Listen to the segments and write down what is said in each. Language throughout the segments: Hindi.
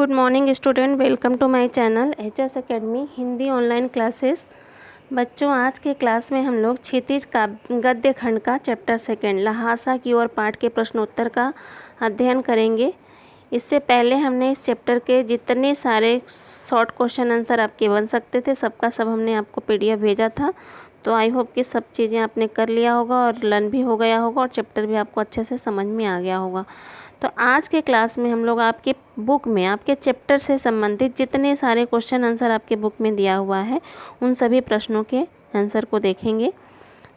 Good morning student, welcome to my channel HS academy Hindi online classes. बच्चों, आज के क्लास में हम लोग क्षितिज का गद्य खंड का चैप्टर सेकेंड लहासा की ओर पाठ के प्रश्नोत्तर का अध्ययन करेंगे। इससे पहले हमने इस चैप्टर के जितने सारे शॉर्ट क्वेश्चन आंसर आपके बन सकते थे सबका सब हमने आपको पीडीएफ भेजा था। तो आई होप कि सब चीज़ें आपने कर लिया होगा और लर्न भी हो गया होगा और चैप्टर भी आपको अच्छे से समझ में आ गया होगा। तो आज के क्लास में हम लोग आपके बुक में आपके चैप्टर से संबंधित जितने सारे क्वेश्चन आंसर आपके बुक में दिया हुआ है उन सभी प्रश्नों के आंसर को देखेंगे।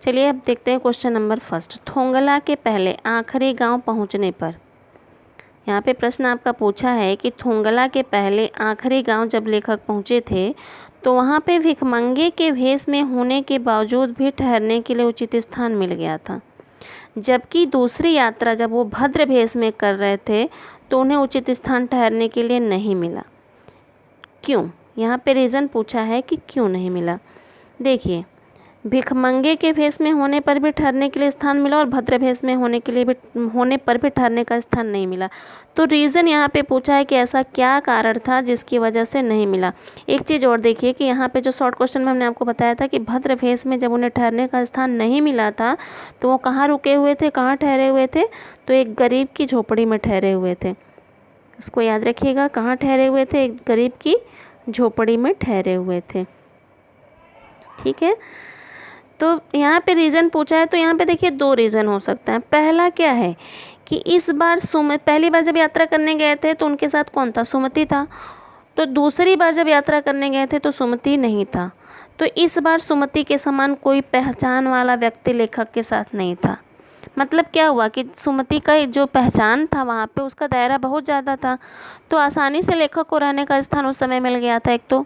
चलिए अब देखते हैं क्वेश्चन नंबर फर्स्ट। थोंगला के पहले आखिरी गांव पहुंचने पर, यहाँ पे प्रश्न आपका पूछा है कि थोंगला के पहले आखिरी गांव जब लेखक पहुंचे थे तो वहाँ पे भिखमंगे के भेष में होने के बावजूद भी ठहरने के लिए उचित स्थान मिल गया था, जबकि दूसरी यात्रा जब वो भद्र भेष में कर रहे थे तो उन्हें उचित स्थान ठहरने के लिए नहीं मिला। क्यों? यहाँ पे रीज़न पूछा है कि क्यों नहीं मिला। देखिए, भिखमंगे के भेष में होने पर भी ठहरने के लिए स्थान मिला और भद्र भेष में होने पर भी ठहरने का स्थान नहीं मिला। तो रीज़न यहाँ पे पूछा है कि ऐसा क्या कारण था जिसकी वजह से नहीं मिला। एक चीज़ और देखिए कि यहाँ पे जो शॉर्ट क्वेश्चन में हमने आपको बताया था कि भद्र भेष में जब उन्हें ठहरने का स्थान नहीं मिला था तो वो कहाँ रुके हुए थे, कहाँ ठहरे हुए थे? तो एक गरीब की झोपड़ी में ठहरे हुए थे। इसको याद रखिएगा, कहाँ ठहरे हुए थे? एक गरीब की झोपड़ी में ठहरे हुए थे। ठीक है, तो यहाँ पे रीज़न पूछा है तो यहाँ पे देखिए दो रीज़न हो सकता है। पहला क्या है कि इस बार पहली बार जब यात्रा करने गए थे तो उनके साथ कौन था? सुमति था। तो दूसरी बार जब यात्रा करने गए थे तो सुमति नहीं था। तो इस बार सुमति के समान कोई पहचान वाला व्यक्ति लेखक के साथ नहीं था। मतलब क्या हुआ कि सुमति का जो पहचान था वहाँ पे उसका दायरा बहुत ज़्यादा था, तो आसानी से लेखक को रहने का स्थान उस समय मिल गया था एक तो।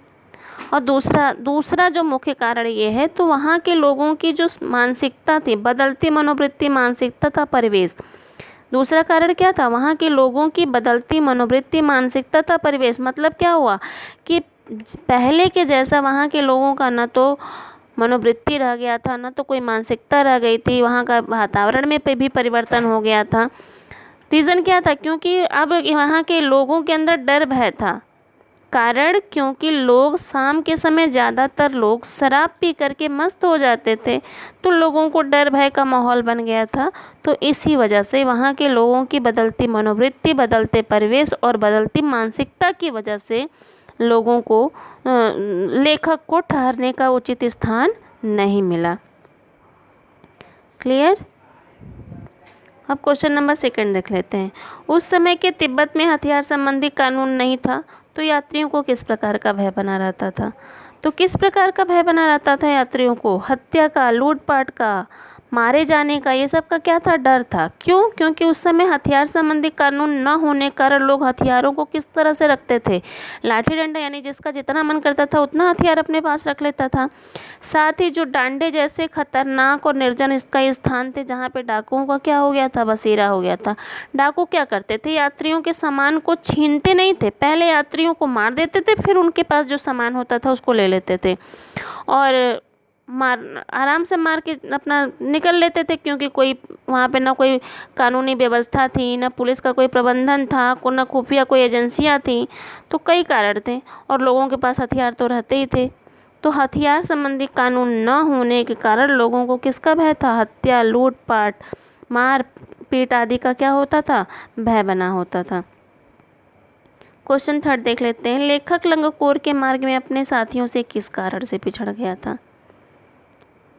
और दूसरा जो मुख्य कारण ये है तो वहाँ के लोगों की जो मानसिकता थी, बदलती मनोवृत्ति, मानसिकता था, परिवेश। दूसरा कारण क्या था? वहाँ के लोगों की बदलती मनोवृत्ति, मानसिकता था, परिवेश। मतलब क्या हुआ कि पहले के जैसा वहाँ के लोगों का न तो मनोवृत्ति रह गया था, न तो कोई मानसिकता रह गई थी, वहाँ का वातावरण में पे भी परिवर्तन हो गया था। रीज़न क्या था? क्योंकि अब वहाँ के लोगों के अंदर डर भय था। कारण क्योंकि लोग शाम के समय ज़्यादातर लोग शराब पी करके मस्त हो जाते थे, तो लोगों को डर भय का माहौल बन गया था। तो इसी वजह से वहाँ के लोगों की बदलती मनोवृत्ति, बदलते परिवेश और बदलती मानसिकता की वजह से लोगों को लेखक को ठहरने का उचित स्थान नहीं मिला। क्लियर? अब क्वेश्चन नंबर सेकंड देख लेते हैं। उस समय के तिब्बत में हथियार संबंधी कानून नहीं था, तो यात्रियों को किस प्रकार का भय बना रहता था? तो किस प्रकार का भय बना रहता था यात्रियों को? हत्या का, लूटपाट का, मारे जाने का, ये सब का क्या था? डर था। क्यों? क्योंकि उस समय हथियार संबंधी कानून न होने कारण लोग हथियारों को किस तरह से रखते थे? लाठी डंडा, यानी जिसका जितना मन करता था उतना हथियार अपने पास रख लेता था। साथ ही जो डांडे जैसे खतरनाक और निर्जन इसका स्थान थे जहाँ पे डाकुओं का क्या हो गया था? बसेरा हो गया था। डाकू क्या करते थे? यात्रियों के सामान को छीनते नहीं थे, पहले यात्रियों को मार देते थे, फिर उनके पास जो सामान होता था उसको ले लेते थे और आराम से मार के अपना निकल लेते थे, क्योंकि कोई वहाँ पे ना कोई कानूनी व्यवस्था थी, ना पुलिस का कोई प्रबंधन था, ना खुफिया कोई एजेंसियाँ थी। तो कई कारण थे और लोगों के पास हथियार तो रहते ही थे। तो हथियार संबंधी कानून न होने के कारण लोगों को किसका भय था? हत्या, लूटपाट, मार पीट आदि का क्या होता था? भय बना होता था। क्वेश्चन थर्ड देख लेते हैं। लेखक लंगकोर के मार्ग में अपने साथियों से किस कारण से पिछड़ गया था?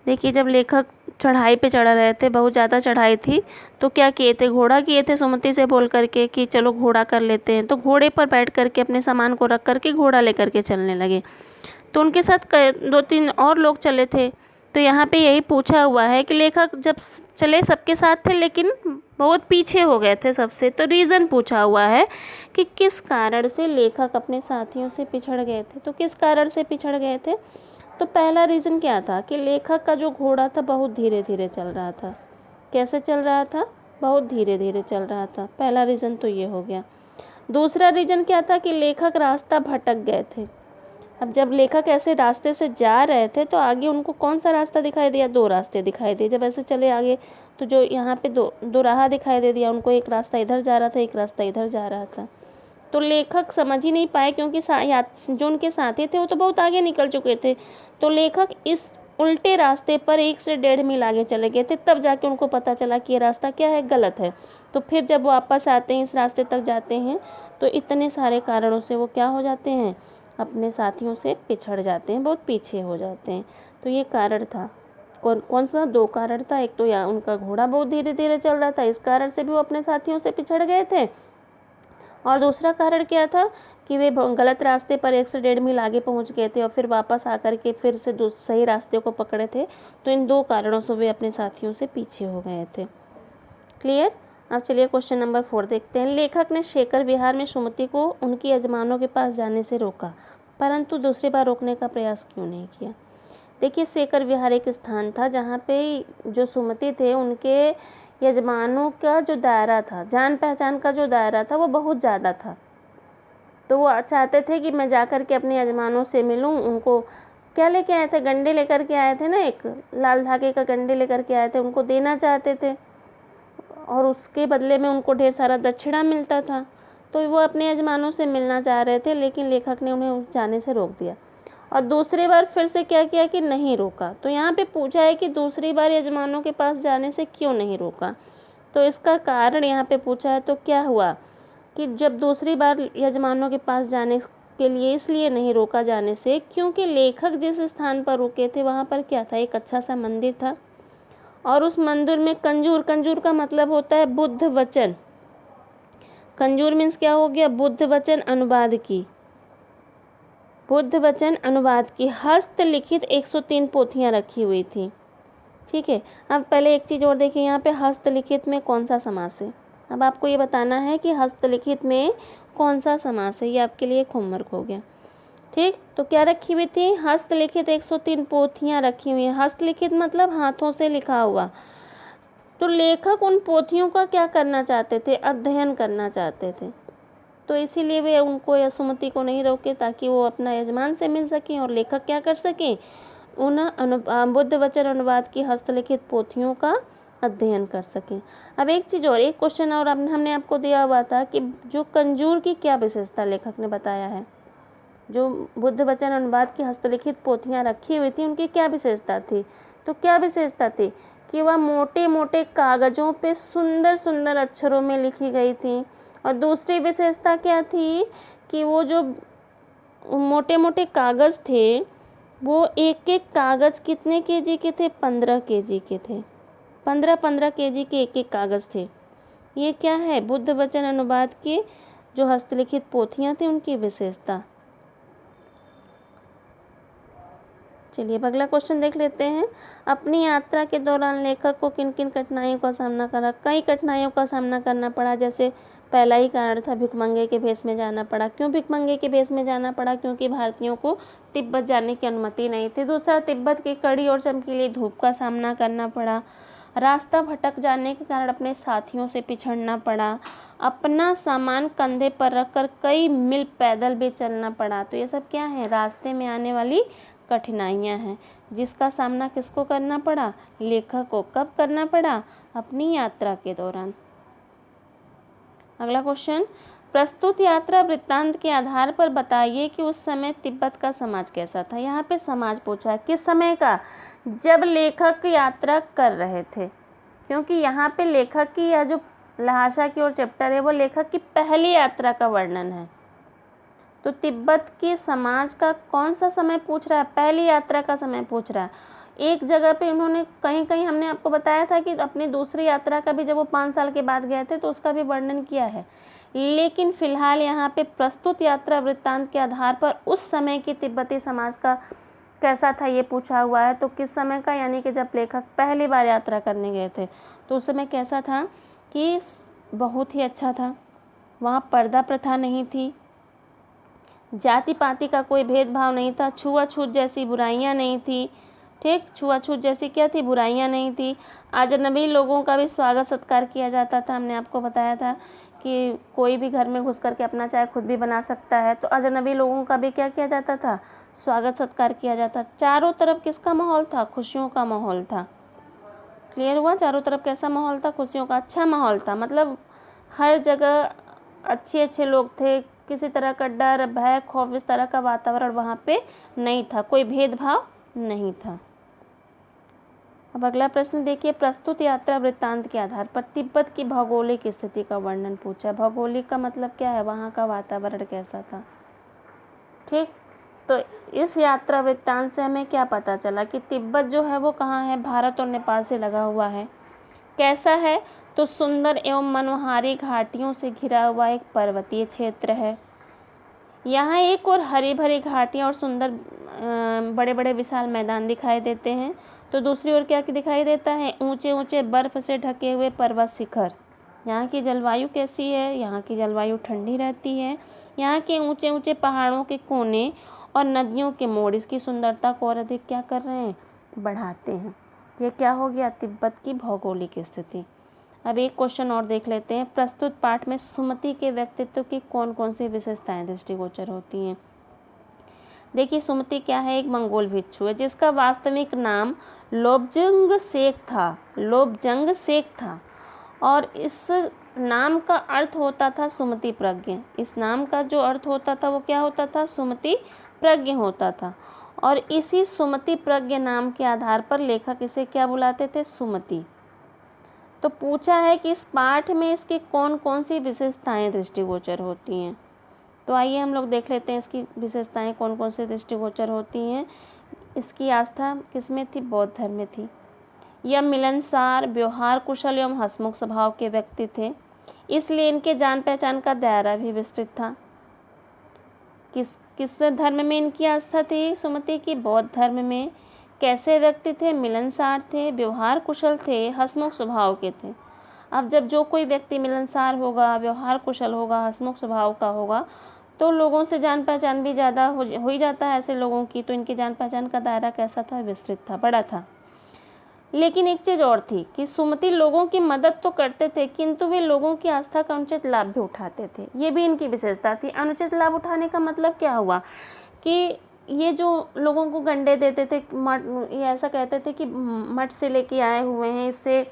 देखिए, जब लेखक चढ़ाई पे चढ़ रहे थे, बहुत ज़्यादा चढ़ाई थी, तो क्या किए थे? घोड़ा किए थे सुमति से बोल करके कि चलो घोड़ा कर लेते हैं। तो घोड़े पर बैठ करके अपने सामान को रख करके घोड़ा लेकर के चलने लगे। तो उनके साथ 2-3 और लोग चले थे। तो यहाँ पे यही पूछा हुआ है कि लेखक जब चले सबके साथ थे लेकिन बहुत पीछे हो गए थे सबसे। तो रीज़न पूछा हुआ है कि किस कारण से लेखक अपने साथियों से पिछड़ गए थे। तो किस कारण से पिछड़ गए थे? तो पहला रीज़न क्या था कि लेखक का जो घोड़ा था बहुत धीरे धीरे चल रहा था। कैसे चल रहा था? बहुत धीरे धीरे चल रहा था। पहला रीज़न तो ये हो गया। दूसरा रीज़न क्या था कि लेखक रास्ता भटक गए थे। अब जब लेखक ऐसे रास्ते से जा रहे थे तो आगे उनको कौन सा रास्ता दिखाई दिया? 2 रास्ते दिखाई दिए। जब ऐसे चले आगे तो जो यहाँ पे दो राह दिखाई दे दिया उनको, एक रास्ता इधर जा रहा था, एक रास्ता इधर जा रहा था। तो लेखक समझ ही नहीं पाए क्योंकि जो उनके साथी थे वो तो बहुत आगे निकल चुके थे। तो लेखक इस उल्टे रास्ते पर 1 से 1.5 मील आगे चले गए थे, तब जाके उनको पता चला कि ये रास्ता क्या है, गलत है। तो फिर जब वापस आते हैं, इस रास्ते तक जाते हैं, तो इतने सारे कारणों से वो क्या हो जाते हैं, अपने साथियों से पिछड़ जाते हैं, बहुत पीछे हो जाते हैं। तो ये कारण था। कौन कौन सा? 2 कारण था। एक तो या उनका घोड़ा बहुत धीरे धीरे चल रहा था, इस कारण से भी वो अपने साथियों से पिछड़ गए थे, और दूसरा कारण क्या था कि वे गलत रास्ते पर 1 से 1.5 मील आगे पहुंच गए थे और फिर वापस आकर के फिर से सही रास्ते को पकड़े थे। तो इन 2 कारणों से वे अपने साथियों से पीछे हो गए थे। क्लियर? अब चलिए क्वेश्चन नंबर 4 देखते हैं। लेखक ने शेखर विहार में सुमति को उनकी यजमानों के पास जाने से रोका, परंतु दूसरी बार रोकने का प्रयास क्यों नहीं किया? देखिए, शेखर विहार एक स्थान था जहाँ पे जो सुमति थे उनके यजमानों का जो दायरा था, जान पहचान का जो दायरा था, वो बहुत ज़्यादा था। तो वो चाहते थे कि मैं जाकर के अपने यजमानों से मिलूं। उनको क्या लेके आए थे? गंडे लेकर के आए थे ना, एक लाल धागे का गंडे लेकर के आए थे, उनको देना चाहते थे और उसके बदले में उनको ढेर सारा दक्षिणा मिलता था। तो वो अपने यजमानों से मिलना चाह रहे थे, लेकिन लेखक ने उन्हें जाने से रोक दिया। और दूसरी बार फिर से क्या किया कि नहीं रोका। तो यहाँ पे पूछा है कि दूसरी बार यजमानों के पास जाने से क्यों नहीं रोका। तो इसका कारण यहाँ पे पूछा है। तो क्या हुआ कि जब दूसरी बार यजमानों के पास जाने के लिए इसलिए नहीं रोका जाने से, क्योंकि लेखक जिस स्थान पर रुके थे वहाँ पर क्या था, एक अच्छा सा मंदिर था, और उस मंदिर में कंजूर, कंजूर का मतलब होता है बुद्ध वचन। कंजूर मीन्स क्या हो गया? बुद्ध वचन अनुवाद की, बुद्ध वचन अनुवाद की हस्तलिखित 103 पोथियाँ रखी हुई थी। ठीक है। अब पहले एक चीज़ और देखिए, यहाँ पे हस्तलिखित में कौन सा समास है। अब आपको ये बताना है कि हस्तलिखित में कौन सा समास है, ये आपके लिए एक होमवर्क हो गया। ठीक, तो क्या रखी हुई थी? हस्तलिखित 103 पोथियाँ रखी हुई हैं। हस्तलिखित मतलब हाथों से लिखा हुआ। तो लेखक उन पोथियों का क्या करना चाहते थे? अध्ययन करना चाहते थे। तो इसीलिए वे उनको या सुमति को नहीं रोके, ताकि वो अपना यजमान से मिल सकें और लेखक क्या कर सकें, उन बुद्ध वचन अनुवाद की हस्तलिखित पोथियों का अध्ययन कर सकें। अब एक चीज़ और, एक क्वेश्चन और हमने आपको दिया हुआ था कि जो कंजूर की क्या विशेषता लेखक ने बताया है। जो बुद्ध वचन अनुवाद की हस्तलिखित पोथियाँ रखी हुई थी उनकी क्या विशेषता थी? तो क्या विशेषता थी कि वह मोटे मोटे कागज़ों पे सुंदर सुंदर अक्षरों में लिखी गई थी। और दूसरी विशेषता क्या थी कि वो जो मोटे मोटे कागज़ थे, वो एक एक कागज़ कितने केजी के थे? 15 केजी के थे। 15 केजी के एक एक कागज़ थे। ये क्या है? बुद्ध वचन अनुवाद की जो हस्तलिखित पोथियाँ थी उनकी विशेषता। चलिए अब अगला क्वेश्चन देख लेते हैं। अपनी यात्रा के दौरान लेखक को किन किन कठिनाइयों का सामना करना? कई कठिनाइयों का सामना करना पड़ा। जैसे पहला ही कारण था, भिखमंगे के भेष में जाना पड़ा। क्यों भिखमंगे के भेष में जाना पड़ा? क्योंकि भारतीयों को तिब्बत जाने की अनुमति नहीं थी। दूसरा, तिब्बत की कड़ी और चमकीली धूप का सामना करना पड़ा। रास्ता भटक जाने के कारण अपने साथियों से पिछड़ना पड़ा। अपना सामान कंधे पर रखकर कई मील पैदल भी चलना पड़ा। तो ये सब क्या है? रास्ते में आने वाली कठिनाइयाँ हैं, जिसका सामना किसको करना पड़ा? लेखक को। कब करना पड़ा? अपनी यात्रा के दौरान। अगला क्वेश्चन, प्रस्तुत यात्रा वृत्तांत के आधार पर बताइए कि उस समय तिब्बत का समाज कैसा था। यहाँ पे समाज पूछा है, किस समय का? जब लेखक यात्रा कर रहे थे, क्योंकि यहाँ पे लेखक की या जो लहासा की ओर चैप्टर है वो लेखक की पहली यात्रा का वर्णन है। तो तिब्बत के समाज का कौन सा समय पूछ रहा है? पहली यात्रा का समय पूछ रहा है। एक जगह पे उन्होंने कहीं कहीं हमने आपको बताया था कि अपनी दूसरी यात्रा का भी, जब वो 5 साल के बाद गए थे तो उसका भी वर्णन किया है। लेकिन फिलहाल यहाँ पे प्रस्तुत यात्रा वृत्तांत के आधार पर उस समय के तिब्बती समाज का कैसा था ये पूछा हुआ है। तो किस समय का? यानी कि जब लेखक पहली बार यात्रा करने गए थे तो उस समय कैसा था कि बहुत ही अच्छा था। वहाँ पर्दा प्रथा नहीं थी, जाति पाति का कोई भेदभाव नहीं था, छुआछूत जैसी बुराइयां नहीं थी। ठीक, छुआछूत जैसी क्या थी? बुराइयां नहीं थी। अजनबी लोगों का भी स्वागत सत्कार किया जाता था। हमने आपको बताया था कि कोई भी घर में घुस करके अपना चाय खुद भी बना सकता है। तो अजनबी लोगों का भी क्या किया जाता था? स्वागत सत्कार किया जाता। चारों तरफ किसका माहौल था? खुशियों का माहौल था। क्लियर हुआ? चारों तरफ कैसा माहौल था? खुशियों का। अच्छा माहौल था, मतलब हर जगह अच्छे अच्छे लोग थे, किसी तरह का डर, भय, खौफ इस तरह का वातावरण वहाँ पे नहीं था, कोई भेदभाव नहीं था। अब अगला प्रश्न देखिए, प्रस्तुत यात्रा वृत्तांत के आधार पर तिब्बत की भौगोलिक स्थिति का वर्णन पूछा। भौगोलिक का मतलब क्या है, वहाँ का वातावरण कैसा था। ठीक, तो इस यात्रा वृत्तांत से हमें क्या पता चला कि तिब्बत जो है वो कहाँ है, भारत और नेपाल से लगा हुआ है। कैसा है, तो सुंदर एवं मनोहारी घाटियों से घिरा हुआ एक पर्वतीय क्षेत्र है। यहाँ एक और हरी भरी घाटियाँ और सुंदर बड़े बड़े विशाल मैदान दिखाई देते हैं, तो दूसरी ओर क्या दिखाई देता है, ऊंचे ऊंचे बर्फ से ढके हुए पर्वत शिखर। यहाँ की जलवायु कैसी है, यहाँ की जलवायु ठंडी रहती है। यहाँ के ऊंचे ऊंचे पहाड़ों के कोने और नदियों के मोड़ इसकी सुंदरता को और अधिक क्या कर रहे हैं, बढ़ाते हैं। ये क्या हो गया, तिब्बत की भौगोलिक स्थिति। अब एक क्वेश्चन और देख लेते हैं, प्रस्तुत पाठ में सुमति के व्यक्तित्व की कौन कौन सी विशेषताएं दृष्टिगोचर होती हैं। देखिए, सुमति क्या है, एक मंगोल भिक्षु है जिसका वास्तविक नाम लोब्जंग शेख था। लोब्जंग शेख था और इस नाम का अर्थ होता था सुमति प्रज्ञ। इस नाम का जो अर्थ होता था वो क्या होता था, सुमति प्रज्ञ होता था। और इसी सुमति प्रज्ञ नाम के आधार पर लेखक इसे क्या बुलाते थे, सुमति। तो पूछा है कि इस पाठ में इसकी कौन कौन सी विशेषताएं दृष्टिगोचर होती हैं। तो आइए हम लोग देख लेते हैं इसकी विशेषताएं कौन कौन सी दृष्टिगोचर होती हैं। इसकी आस्था किसमें थी, बौद्ध धर्म में थी। यह मिलनसार, व्यवहार कुशल एवं हंसमुख स्वभाव के व्यक्ति थे, इसलिए इनके जान पहचान का दायरा भी विस्तृत था। किस धर्म में इनकी आस्था थी सुमति की, बौद्ध धर्म में। कैसे व्यक्ति थे, मिलनसार थे, व्यवहार कुशल थे, हंसमुख स्वभाव के थे। अब जब जो कोई व्यक्ति मिलनसार होगा, व्यवहार कुशल होगा, हंसमुख स्वभाव का होगा, तो लोगों से जान पहचान भी ज़्यादा हो ही जाता है ऐसे लोगों की। तो इनकी जान पहचान का दायरा कैसा था, विस्तृत था, बड़ा था। लेकिन एक चीज़ और थी कि सुमति लोगों की मदद तो करते थे, किंतु वे लोगों की आस्था का अनुचित लाभ भी उठाते थे। ये भी इनकी विशेषता थी। अनुचित लाभ उठाने का मतलब क्या हुआ कि ये जो लोगों को गंडे देते थे, ये ऐसा कहते थे कि मठ से लेके आए हुए हैं, इससे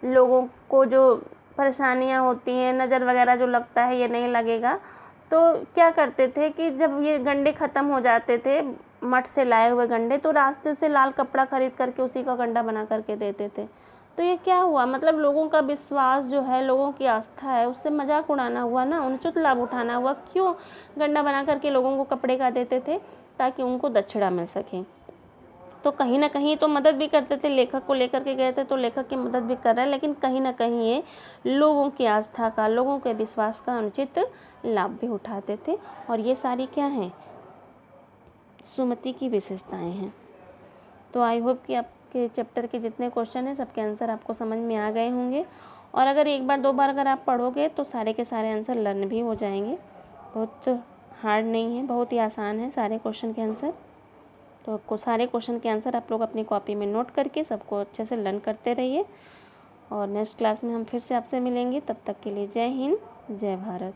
लोगों को जो परेशानियां होती हैं, नज़र वगैरह जो लगता है ये नहीं लगेगा। तो क्या करते थे कि जब ये गंडे ख़त्म हो जाते थे, मठ से लाए हुए गंडे, तो रास्ते से लाल कपड़ा खरीद करके उसी का गंडा बना करके देते थे। तो ये क्या हुआ, मतलब लोगों का विश्वास जो है, लोगों की आस्था है, उससे मजाक उड़ाना हुआ ना, अनुचित लाभ उठाना हुआ। क्यों गंडा बना करके लोगों को कपड़े का देते थे, ताकि उनको दक्षिणा मिल सके। तो कहीं ना कहीं तो मदद भी करते थे, लेखक को लेकर के गए थे तो लेखक की मदद भी कर रहे हैं, लेकिन कहीं ना कहीं ये लोगों की आस्था का, लोगों के विश्वास का अनुचित लाभ भी उठाते थे। और ये सारी क्या हैं, सुमति की विशेषताएं हैं। तो आई होप कि आपके चैप्टर के जितने क्वेश्चन हैं सबके आंसर आपको समझ में आ गए होंगे। और अगर एक बार दो बार अगर आप पढ़ोगे तो सारे के सारे आंसर लर्न भी हो जाएंगे। बहुत हार्ड नहीं है, बहुत ही आसान है सारे क्वेश्चन के आंसर। तो आपको सारे क्वेश्चन के आंसर आप लोग अपनी कॉपी में नोट करके सबको अच्छे से लर्न करते रहिए। और नेक्स्ट क्लास में हम फिर से आपसे मिलेंगे। तब तक के लिए जय हिंद, जय भारत।